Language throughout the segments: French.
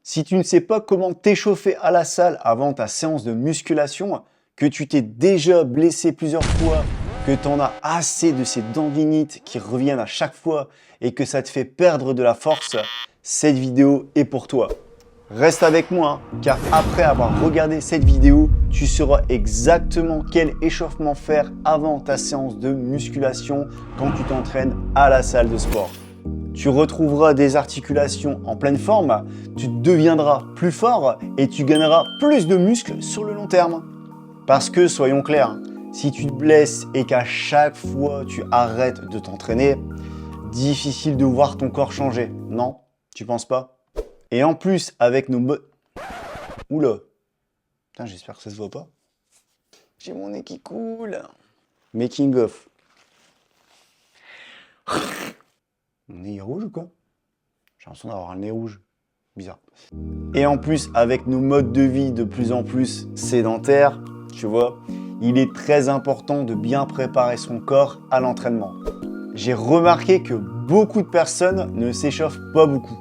Si tu ne sais pas comment t'échauffer à la salle avant ta séance de musculation, que tu t'es déjà blessé plusieurs fois, que tu en as assez de ces tendinites qui reviennent à chaque fois et que ça te fait perdre de la force, cette vidéo est pour toi. Reste avec moi, car après avoir regardé cette vidéo, tu sauras exactement quel échauffement faire avant ta séance de musculation quand tu t'entraînes à la salle de sport. Tu retrouveras des articulations en pleine forme, tu deviendras plus fort et tu gagneras plus de muscles sur le long terme. Parce que, soyons clairs, si tu te blesses et qu'à chaque fois tu arrêtes de t'entraîner, difficile de voir ton corps changer, non? Tu penses pas? Et en plus, avec nos Oula! Putain, j'espère que ça se voit pas. J'ai mon nez qui coule. Making of. Mon nez est rouge ou quoi? J'ai l'impression d'avoir le nez rouge. Bizarre. Et en plus, avec nos modes de vie de plus en plus sédentaires, tu vois, il est très important de bien préparer son corps à l'entraînement. J'ai remarqué que beaucoup de personnes ne s'échauffent pas beaucoup,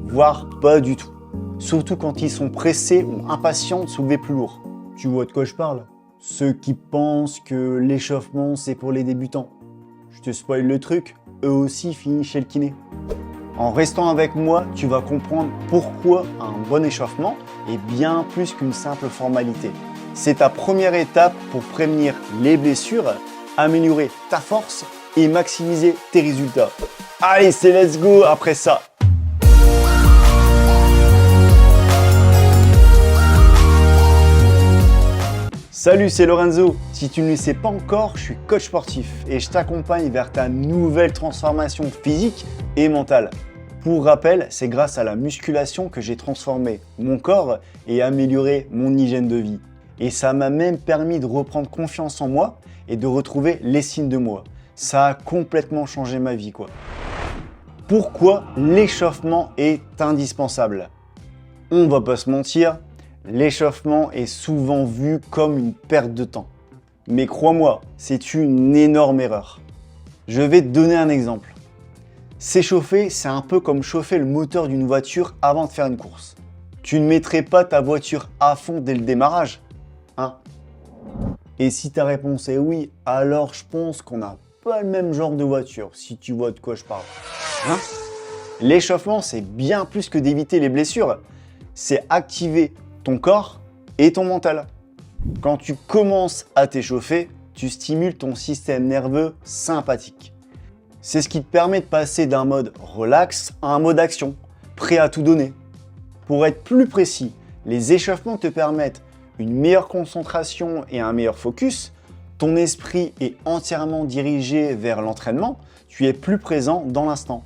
voire pas du tout. Surtout quand ils sont pressés ou impatients de soulever plus lourd. Tu vois de quoi je parle? Ceux qui pensent que l'échauffement c'est pour les débutants. Je te spoil le truc, eux aussi finissent chez le kiné. En restant avec moi, tu vas comprendre pourquoi un bon échauffement est bien plus qu'une simple formalité. C'est ta première étape pour prévenir les blessures, améliorer ta force et maximiser tes résultats. Allez, c'est let's go après ça. Salut, c'est Lorenzo. Si tu ne le sais pas encore, je suis coach sportif et je t'accompagne vers ta nouvelle transformation physique et mentale. Pour rappel, c'est grâce à la musculation que j'ai transformé mon corps et amélioré mon hygiène de vie. Et ça m'a même permis de reprendre confiance en moi et de retrouver l'estime de moi. Ça a complètement changé ma vie, quoi. Pourquoi l'échauffement est indispensable? On va pas se mentir, l'échauffement est souvent vu comme une perte de temps. Mais crois-moi, c'est une énorme erreur. Je vais te donner un exemple. S'échauffer, c'est un peu comme chauffer le moteur d'une voiture avant de faire une course. Tu ne mettrais pas ta voiture à fond dès le démarrage, hein? Et si ta réponse est oui, alors je pense qu'on n'a pas le même genre de voiture, si tu vois de quoi je parle. Hein? L'échauffement, c'est bien plus que d'éviter les blessures. C'est activer ton corps et ton mental. Quand tu commences à t'échauffer, tu stimules ton système nerveux sympathique. C'est ce qui te permet de passer d'un mode relax à un mode action, prêt à tout donner. Pour être plus précis, les échauffements te permettent une meilleure concentration et un meilleur focus. Ton esprit est entièrement dirigé vers l'entraînement, tu es plus présent dans l'instant.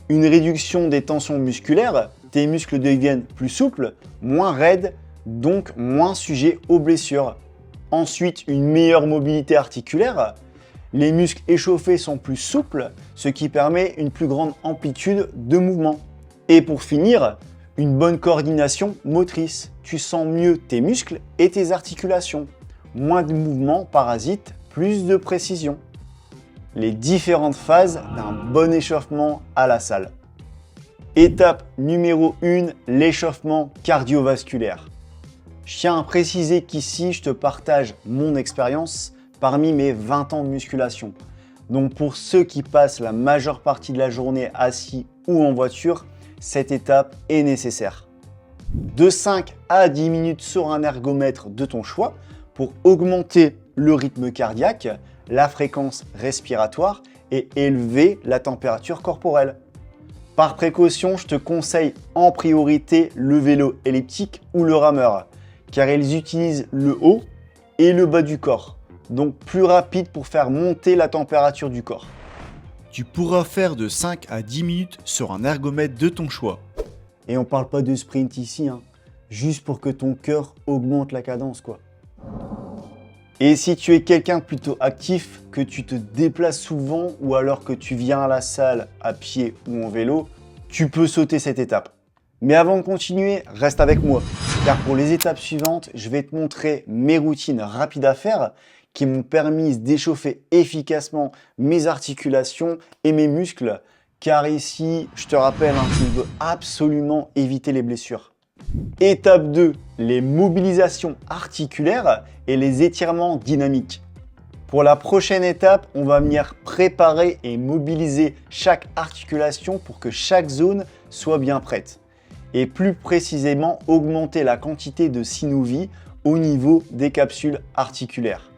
Une réduction des tensions musculaires, tes muscles deviennent plus souples, moins raides, donc moins sujets aux blessures. Ensuite, une meilleure mobilité articulaire. Les muscles échauffés sont plus souples, ce qui permet une plus grande amplitude de mouvement. Et pour finir, une bonne coordination motrice. Tu sens mieux tes muscles et tes articulations. Moins de mouvements parasites, plus de précision. Les différentes phases d'un bon échauffement à la salle. Étape numéro 1, l'échauffement cardiovasculaire. Je tiens à préciser qu'ici, je te partage mon expérience parmi mes 20 ans de musculation. Donc pour ceux qui passent la majeure partie de la journée assis ou en voiture, cette étape est nécessaire. De 5 à 10 minutes sur un ergomètre de ton choix pour augmenter le rythme cardiaque, la fréquence respiratoire et élever la température corporelle. Par précaution, je te conseille en priorité le vélo elliptique ou le rameur, car ils utilisent le haut et le bas du corps, donc plus rapide pour faire monter la température du corps. Tu pourras faire de 5 à 10 minutes sur un ergomètre de ton choix. Et on parle pas de sprint ici, hein, juste pour que ton cœur augmente la cadence, quoi. Et si tu es quelqu'un plutôt actif, que tu te déplaces souvent ou alors que tu viens à la salle à pied ou en vélo, tu peux sauter cette étape. Mais avant de continuer, reste avec moi, car pour les étapes suivantes, je vais te montrer mes routines rapides à faire qui m'ont permis d'échauffer efficacement mes articulations et mes muscles, car ici, je te rappelle, tu veux absolument éviter les blessures. Étape 2, les mobilisations articulaires et les étirements dynamiques. Pour la prochaine étape, on va venir préparer et mobiliser chaque articulation pour que chaque zone soit bien prête. Et plus précisément, augmenter la quantité de synovie au niveau des capsules articulaires.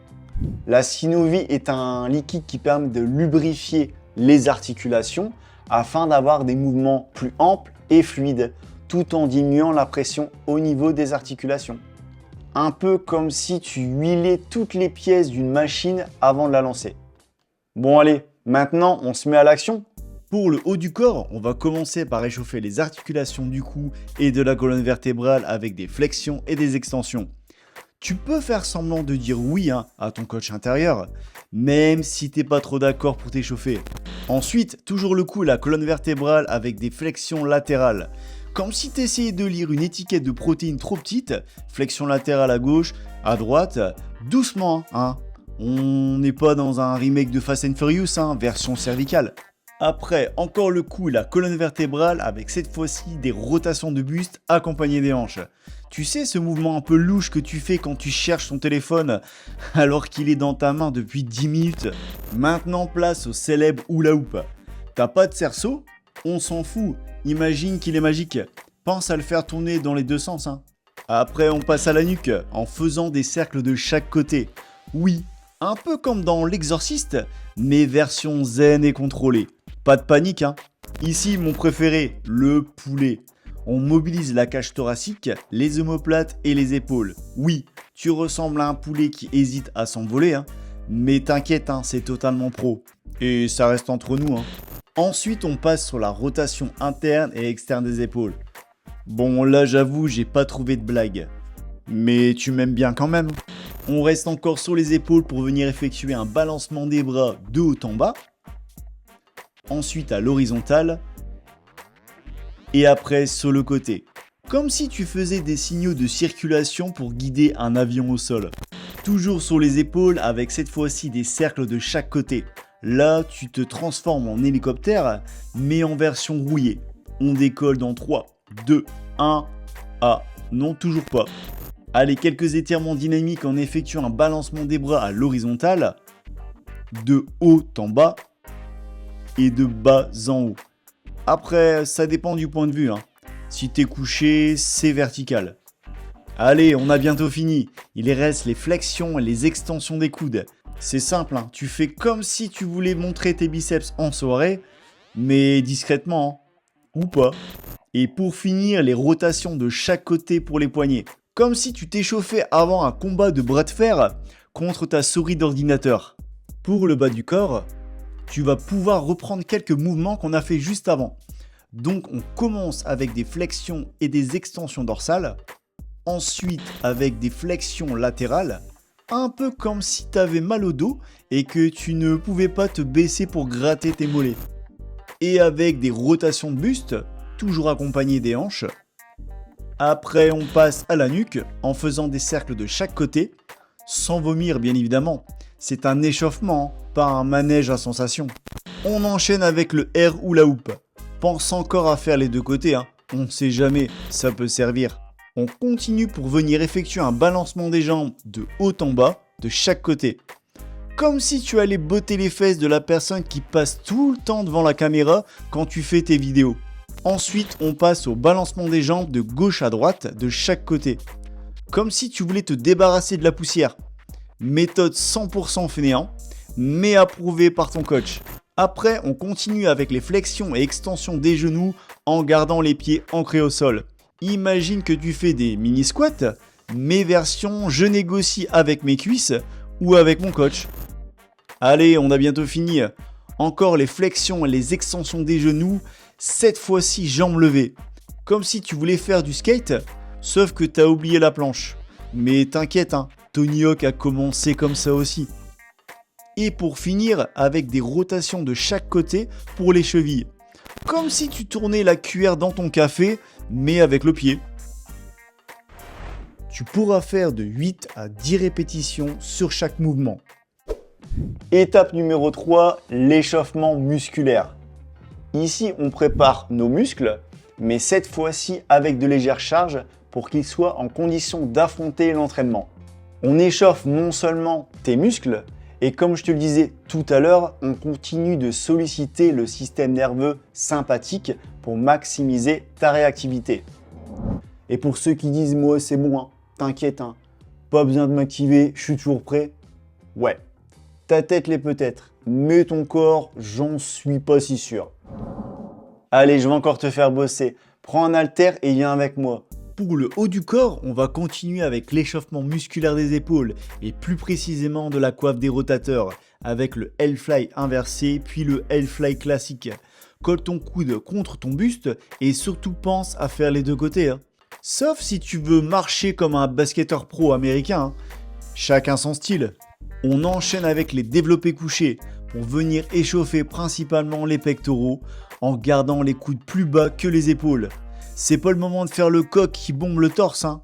La synovie est un liquide qui permet de lubrifier les articulations afin d'avoir des mouvements plus amples et fluides, tout en diminuant la pression au niveau des articulations. Un peu comme si tu huilais toutes les pièces d'une machine avant de la lancer. Bon allez, maintenant on se met à l'action. Pour le haut du corps, on va commencer par réchauffer les articulations du cou et de la colonne vertébrale avec des flexions et des extensions. Tu peux faire semblant de dire oui à ton coach intérieur, même si t'es pas trop d'accord pour t'échauffer. Ensuite, toujours le cou et la colonne vertébrale avec des flexions latérales. Comme si tu essayais de lire une étiquette de protéines trop petite, flexion latérale à gauche, à droite, doucement, On n'est pas dans un remake de Fast and Furious, version cervicale. Après, encore le cou et la colonne vertébrale avec cette fois-ci des rotations de buste accompagnées des hanches. Tu sais ce mouvement un peu louche que tu fais quand tu cherches ton téléphone alors qu'il est dans ta main depuis 10 minutes? Maintenant place au célèbre hula hoop. T'as pas de cerceau? On s'en fout. Imagine qu'il est magique. Pense à le faire tourner dans les deux sens. Après, on passe à la nuque en faisant des cercles de chaque côté. Oui, un peu comme dans L'Exorciste, mais version zen et contrôlée. Pas de panique. Ici, mon préféré, le poulet. On mobilise la cage thoracique, les omoplates et les épaules. Oui, tu ressembles à un poulet qui hésite à s'envoler, mais t'inquiète, c'est totalement pro. Et ça reste entre nous. Ensuite, on passe sur la rotation interne et externe des épaules. Bon, là, j'avoue, j'ai pas trouvé de blague. Mais tu m'aimes bien quand même. On reste encore sur les épaules pour venir effectuer un balancement des bras de haut en bas. Ensuite, à l'horizontale. Et après, sur le côté. Comme si tu faisais des signaux de circulation pour guider un avion au sol. Toujours sur les épaules avec cette fois-ci des cercles de chaque côté. Là, tu te transformes en hélicoptère, mais en version rouillée. On décolle dans 3, 2, 1. Ah, non, toujours pas. Allez, quelques étirements dynamiques en effectuant un balancement des bras à l'horizontale, de haut en bas et de bas en haut. Après, ça dépend du point de vue. Si t'es couché, c'est vertical. Allez, on a bientôt fini. Il reste les flexions et les extensions des coudes. C'est simple, tu fais comme si tu voulais montrer tes biceps en soirée, mais discrètement, ou pas. Et pour finir, les rotations de chaque côté pour les poignets. Comme si tu t'échauffais avant un combat de bras de fer contre ta souris d'ordinateur. Pour le bas du corps, tu vas pouvoir reprendre quelques mouvements qu'on a fait juste avant. Donc on commence avec des flexions et des extensions dorsales. Ensuite avec des flexions latérales. Un peu comme si tu avais mal au dos et que tu ne pouvais pas te baisser pour gratter tes mollets. Et avec des rotations de buste, toujours accompagnées des hanches. Après, on passe à la nuque en faisant des cercles de chaque côté, sans vomir bien évidemment. C'est un échauffement, pas un manège à sensation. On enchaîne avec le air hula hoop. Pense encore à faire les deux côtés, on ne sait jamais, ça peut servir. On continue pour venir effectuer un balancement des jambes de haut en bas, de chaque côté. Comme si tu allais botter les fesses de la personne qui passe tout le temps devant la caméra quand tu fais tes vidéos. Ensuite, on passe au balancement des jambes de gauche à droite, de chaque côté. Comme si tu voulais te débarrasser de la poussière. Méthode 100% fainéant, mais approuvée par ton coach. Après, on continue avec les flexions et extensions des genoux en gardant les pieds ancrés au sol. Imagine que tu fais des mini squats, mais version je négocie avec mes cuisses ou avec mon coach. Allez, on a bientôt fini. Encore les flexions et les extensions des genoux, cette fois-ci jambes levées. Comme si tu voulais faire du skate, sauf que t'as oublié la planche. Mais t'inquiète, Tony Hawk a commencé comme ça aussi. Et pour finir, avec des rotations de chaque côté pour les chevilles. Comme si tu tournais la cuillère dans ton café, mais avec le pied. Tu pourras faire de 8 à 10 répétitions sur chaque mouvement. Étape numéro 3, l'échauffement musculaire. Ici, on prépare nos muscles, mais cette fois-ci avec de légères charges pour qu'ils soient en condition d'affronter l'entraînement. On échauffe non seulement tes muscles, et comme je te le disais tout à l'heure, on continue de solliciter le système nerveux sympathique pour maximiser ta réactivité. Et pour ceux qui disent « moi c'est bon, hein, t'inquiète, hein, pas besoin de m'activer, je suis toujours prêt », ouais, ta tête l'est peut-être, mais ton corps, j'en suis pas si sûr. Allez, je vais encore te faire bosser, prends un haltère et viens avec moi. Pour le haut du corps, on va continuer avec l'échauffement musculaire des épaules et plus précisément de la coiffe des rotateurs avec le L-Fly inversé puis le L-Fly classique. Colle ton coude contre ton buste et surtout pense à faire les deux côtés. Sauf si tu veux marcher comme un basketteur pro américain. Chacun son style. On enchaîne avec les développés couchés pour venir échauffer principalement les pectoraux en gardant les coudes plus bas que les épaules. C'est pas le moment de faire le coq qui bombe le torse, hein.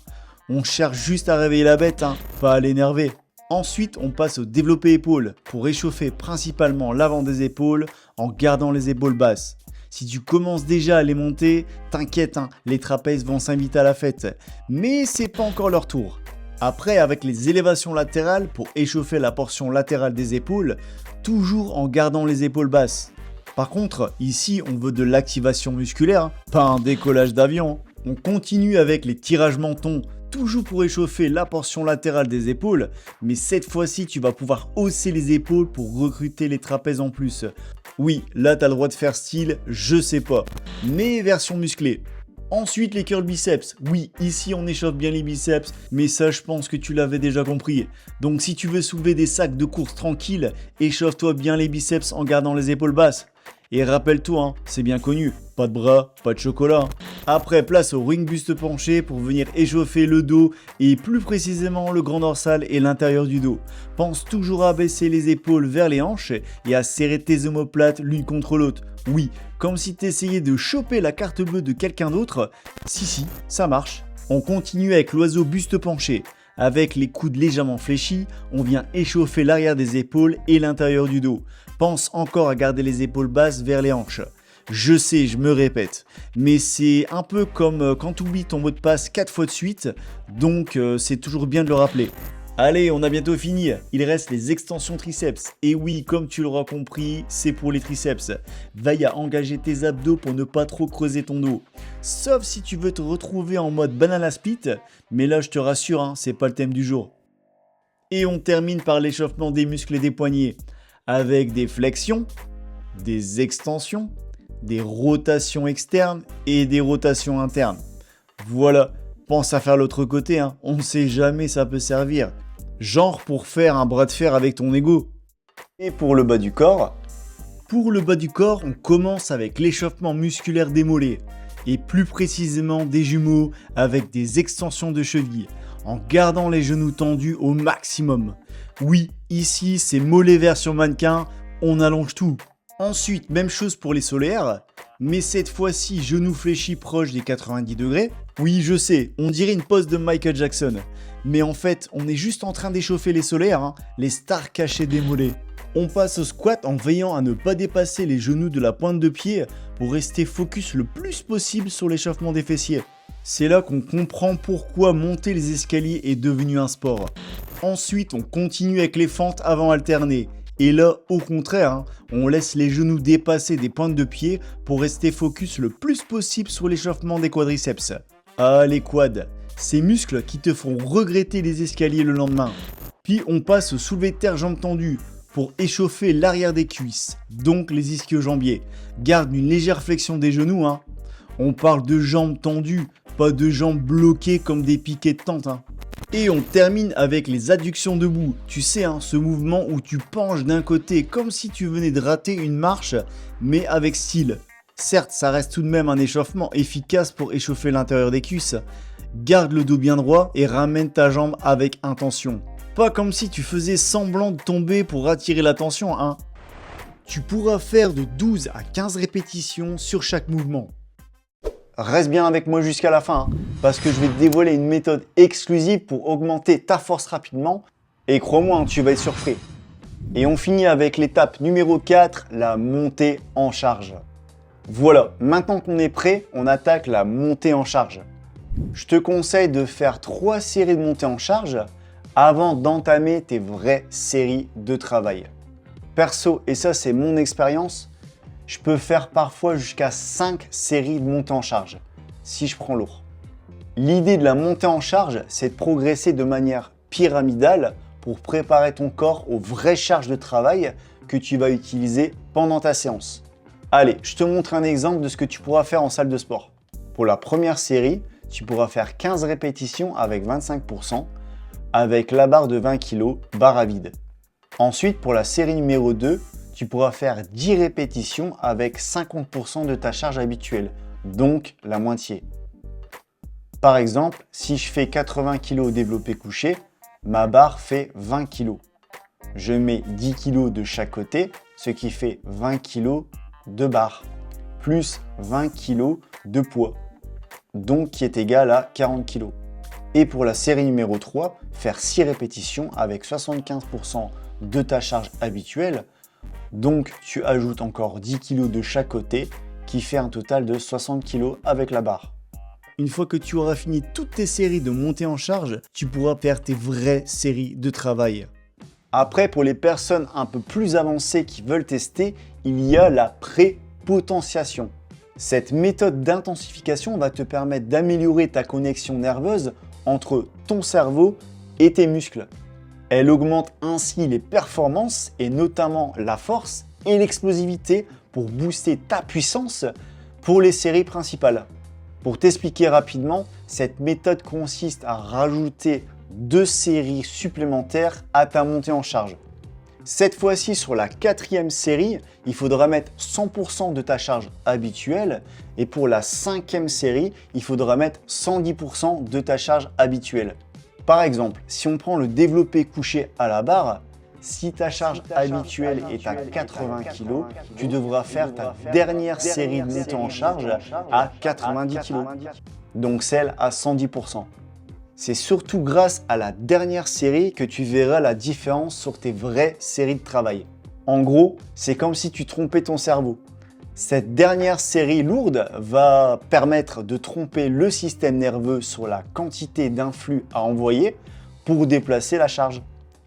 On cherche juste à réveiller la bête, hein, pas à l'énerver. Ensuite, on passe au développé épaules pour réchauffer principalement l'avant des épaules en gardant les épaules basses. Si tu commences déjà à les monter, t'inquiète, hein, les trapèzes vont s'inviter à la fête. Mais c'est pas encore leur tour. Après, avec les élévations latérales pour échauffer la portion latérale des épaules, toujours en gardant les épaules basses. Par contre, ici, on veut de l'activation musculaire, hein, pas un décollage d'avion. On continue avec les tirages menton, toujours pour échauffer la portion latérale des épaules, mais cette fois-ci, tu vas pouvoir hausser les épaules pour recruter les trapèzes en plus. Oui, là, tu as le droit de faire style, je sais pas, mais version musclée. Ensuite, les curls biceps. Oui, ici, on échauffe bien les biceps, mais ça, je pense que tu l'avais déjà compris. Donc, si tu veux soulever des sacs de course tranquille, échauffe-toi bien les biceps en gardant les épaules basses. Et rappelle-toi, hein, c'est bien connu, pas de bras, pas de chocolat. Après, place au ring buste penché pour venir échauffer le dos et plus précisément le grand dorsal et l'intérieur du dos. Pense toujours à baisser les épaules vers les hanches et à serrer tes omoplates l'une contre l'autre. Oui, comme si tu essayais de choper la carte bleue de quelqu'un d'autre. Si, ça marche. On continue avec l'oiseau buste penché. Avec les coudes légèrement fléchis, on vient échauffer l'arrière des épaules et l'intérieur du dos. Pense encore à garder les épaules basses vers les hanches. Je sais, je me répète, mais c'est un peu comme quand tu oublies ton mot de passe 4 fois de suite, donc c'est toujours bien de le rappeler. Allez, on a bientôt fini, il reste les extensions triceps. Et oui, comme tu l'auras compris, c'est pour les triceps. Veille à engager tes abdos pour ne pas trop creuser ton dos. Sauf si tu veux te retrouver en mode banana split, mais là je te rassure, hein, c'est pas le thème du jour. Et on termine par l'échauffement des muscles et des poignets, avec des flexions, des extensions, des rotations externes et des rotations internes. Voilà, pense à faire l'autre côté, hein. On ne sait jamais ça peut servir. Genre pour faire un bras de fer avec ton ego. Et pour le bas du corps? Pour le bas du corps, on commence avec l'échauffement musculaire des mollets, et plus précisément des jumeaux avec des extensions de cheville, en gardant les genoux tendus au maximum. Oui, ici c'est mollet version mannequin, on allonge tout. Ensuite, même chose pour les solaires, mais cette fois-ci genoux fléchis proches des 90 degrés. Oui, je sais, on dirait une pose de Michael Jackson, mais en fait, on est juste en train d'échauffer les solaires, hein, les stars cachées des mollets. On passe au squat en veillant à ne pas dépasser les genoux de la pointe de pied pour rester focus le plus possible sur l'échauffement des fessiers. C'est là qu'on comprend pourquoi monter les escaliers est devenu un sport. Ensuite, on continue avec les fentes avant alternées. Et là, au contraire, hein, on laisse les genoux dépasser des pointes de pied pour rester focus le plus possible sur l'échauffement des quadriceps. Ah, les quads, ces muscles qui te font regretter les escaliers le lendemain. Puis on passe au soulevé de terre jambes tendues pour échauffer l'arrière des cuisses, donc les ischio-jambiers. Garde une légère flexion des genoux, hein. On parle de jambes tendues, pas de jambes bloquées comme des piquets de tente, hein. Et on termine avec les adductions debout. Tu sais, hein, ce mouvement où tu penches d'un côté comme si tu venais de rater une marche, mais avec style. Certes, ça reste tout de même un échauffement efficace pour échauffer l'intérieur des cuisses. Garde le dos bien droit et ramène ta jambe avec intention. Pas comme si tu faisais semblant de tomber pour attirer l'attention, hein. Tu pourras faire de 12 à 15 répétitions sur chaque mouvement. Reste bien avec moi jusqu'à la fin, hein, parce que je vais te dévoiler une méthode exclusive pour augmenter ta force rapidement. Et crois-moi, hein, tu vas être surpris. Et on finit avec l'étape numéro 4, la montée en charge. Voilà, maintenant qu'on est prêt, on attaque la montée en charge. Je te conseille de faire 3 séries de montées en charge avant d'entamer tes vraies séries de travail. Perso, et ça c'est mon expérience, je peux faire parfois jusqu'à 5 séries de montées en charge, si je prends lourd. L'idée de la montée en charge, c'est de progresser de manière pyramidale pour préparer ton corps aux vraies charges de travail que tu vas utiliser pendant ta séance. Allez, je te montre un exemple de ce que tu pourras faire en salle de sport. Pour la première série, tu pourras faire 15 répétitions avec 25%, avec la barre de 20 kg, barre à vide. Ensuite, pour la série numéro 2, tu pourras faire 10 répétitions avec 50% de ta charge habituelle, donc la moitié. Par exemple, si je fais 80 kg au développé couché, ma barre fait 20 kg. Je mets 10 kg de chaque côté, ce qui fait 20 kg de barre, plus 20 kg de poids, donc qui est égal à 40 kg. Et pour la série numéro 3, faire 6 répétitions avec 75% de ta charge habituelle, donc tu ajoutes encore 10 kg de chaque côté, qui fait un total de 60 kg avec la barre. Une fois que tu auras fini toutes tes séries de montée en charge, tu pourras faire tes vraies séries de travail. Après, pour les personnes un peu plus avancées qui veulent tester, il y a la prépotentiation. Cette méthode d'intensification va te permettre d'améliorer ta connexion nerveuse entre ton cerveau et tes muscles. Elle augmente ainsi les performances et notamment la force et l'explosivité pour booster ta puissance pour les séries principales. Pour t'expliquer rapidement, cette méthode consiste à rajouter 2 séries supplémentaires à ta montée en charge. Cette fois-ci, sur la 4e série, il faudra mettre 100% de ta charge habituelle et pour la 5e série, il faudra mettre 110% de ta charge habituelle. Par exemple, si on prend le développé couché à la barre, si ta charge habituelle est à 80 kg, tu devras faire ta dernière série de montée en charge à 90 kg, donc celle à 110%. C'est surtout grâce à la dernière série que tu verras la différence sur tes vraies séries de travail. En gros, c'est comme si tu trompais ton cerveau. Cette dernière série lourde va permettre de tromper le système nerveux sur la quantité d'influx à envoyer pour déplacer la charge.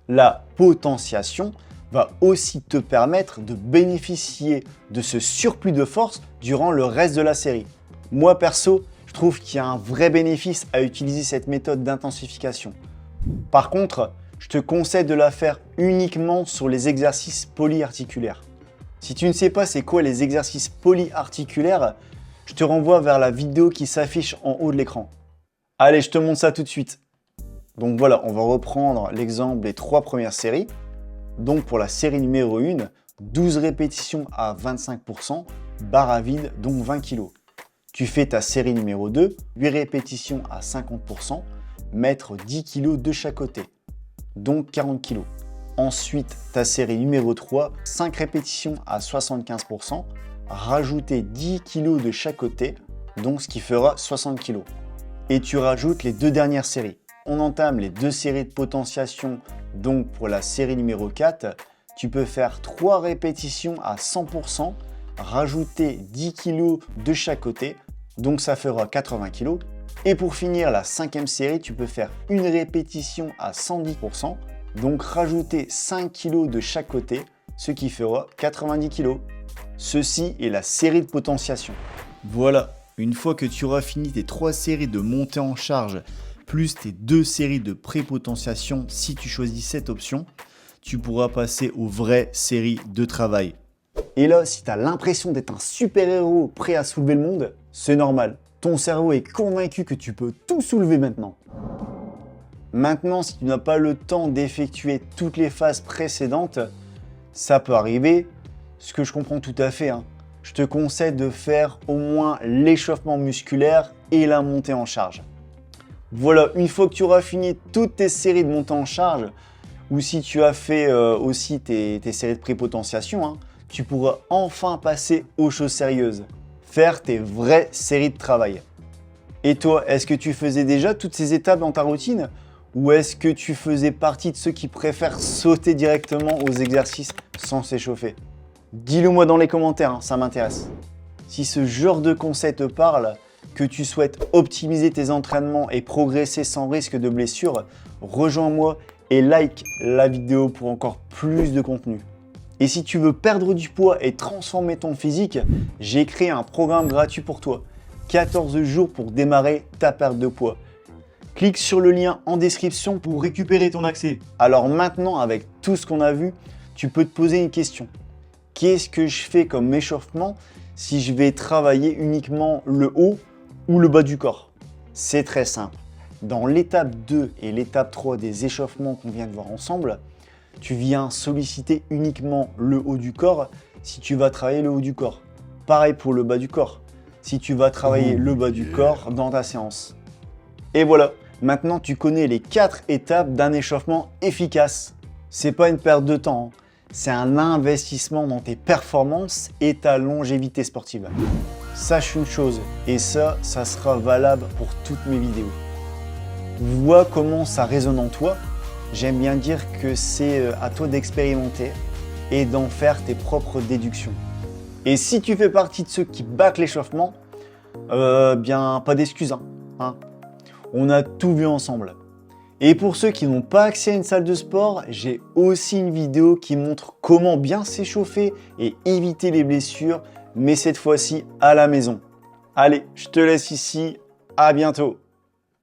La potentiation va aussi te permettre de bénéficier de ce surplus de force durant le reste de la série. Moi perso, je trouve qu'il y a un vrai bénéfice à utiliser cette méthode d'intensification. Par contre, je te conseille de la faire uniquement sur les exercices polyarticulaires. Si tu ne sais pas c'est quoi les exercices polyarticulaires, je te renvoie vers la vidéo qui s'affiche en haut de l'écran. Allez, je te montre ça tout de suite. Donc voilà, on va reprendre l'exemple des 3 premières séries. Donc pour la série numéro 1, 12 répétitions à 25%, barre à vide, donc 20 kg. Tu fais ta série numéro 2, 8 répétitions à 50%, mettre 10 kg de chaque côté, donc 40 kg. Ensuite, ta série numéro 3, 5 répétitions à 75%, rajouter 10 kg de chaque côté, donc ce qui fera 60 kg. Et tu rajoutes les 2 dernières séries. On entame les 2 séries de potentiation, donc pour la série numéro 4, tu peux faire 3 répétitions à 100%, rajouter 10 kg de chaque côté, donc ça fera 80 kg. Et pour finir la 5e série, tu peux faire une répétition à 110%, donc rajouter 5 kg de chaque côté, ce qui fera 90 kg. Ceci est la série de potentiation. Voilà, une fois que tu auras fini tes 3 séries de montée en charge, plus tes 2 séries de prépotentiation si tu choisis cette option, tu pourras passer aux vraies séries de travail. Et là, si tu as l'impression d'être un super-héros prêt à soulever le monde, c'est normal. Ton cerveau est convaincu que tu peux tout soulever maintenant. Maintenant, si tu n'as pas le temps d'effectuer toutes les phases précédentes, ça peut arriver, ce que je comprends tout à fait. Je te conseille de faire au moins l'échauffement musculaire et la montée en charge. Voilà, une fois que tu auras fini toutes tes séries de montée en charge, ou si tu as fait aussi tes séries de prépotentiation, tu pourras enfin passer aux choses sérieuses. Faire tes vraies séries de travail. Et toi, est-ce que tu faisais déjà toutes ces étapes dans ta routine? Ou est-ce que tu faisais partie de ceux qui préfèrent sauter directement aux exercices sans s'échauffer? Dis-le moi dans les commentaires, ça m'intéresse. Si ce genre de conseil te parle, que tu souhaites optimiser tes entraînements et progresser sans risque de blessure, rejoins-moi et like la vidéo pour encore plus de contenu. Et si tu veux perdre du poids et transformer ton physique, j'ai créé un programme gratuit pour toi. 14 jours pour démarrer ta perte de poids. Clique sur le lien en description pour récupérer ton accès. Alors maintenant, avec tout ce qu'on a vu, tu peux te poser une question. Qu'est-ce que je fais comme échauffement si je vais travailler uniquement le haut ou le bas du corps? C'est très simple. Dans l'étape 2 et l'étape 3 des échauffements qu'on vient de voir ensemble, tu viens solliciter uniquement le haut du corps si tu vas travailler le haut du corps. Pareil pour le bas du corps, si tu vas travailler le bas du corps dans ta séance. Et voilà, maintenant tu connais les 4 étapes d'un échauffement efficace. C'est pas une perte de temps, hein. C'est un investissement dans tes performances et ta longévité sportive. Sache une chose, et ça sera valable pour toutes mes vidéos. Vois comment ça résonne en toi. J'aime bien dire que c'est à toi d'expérimenter et d'en faire tes propres déductions. Et si tu fais partie de ceux qui bâclent l'échauffement, bien pas d'excuses, hein. On a tout vu ensemble. Et pour ceux qui n'ont pas accès à une salle de sport, j'ai aussi une vidéo qui montre comment bien s'échauffer et éviter les blessures, mais cette fois-ci à la maison. Allez, je te laisse ici, à bientôt.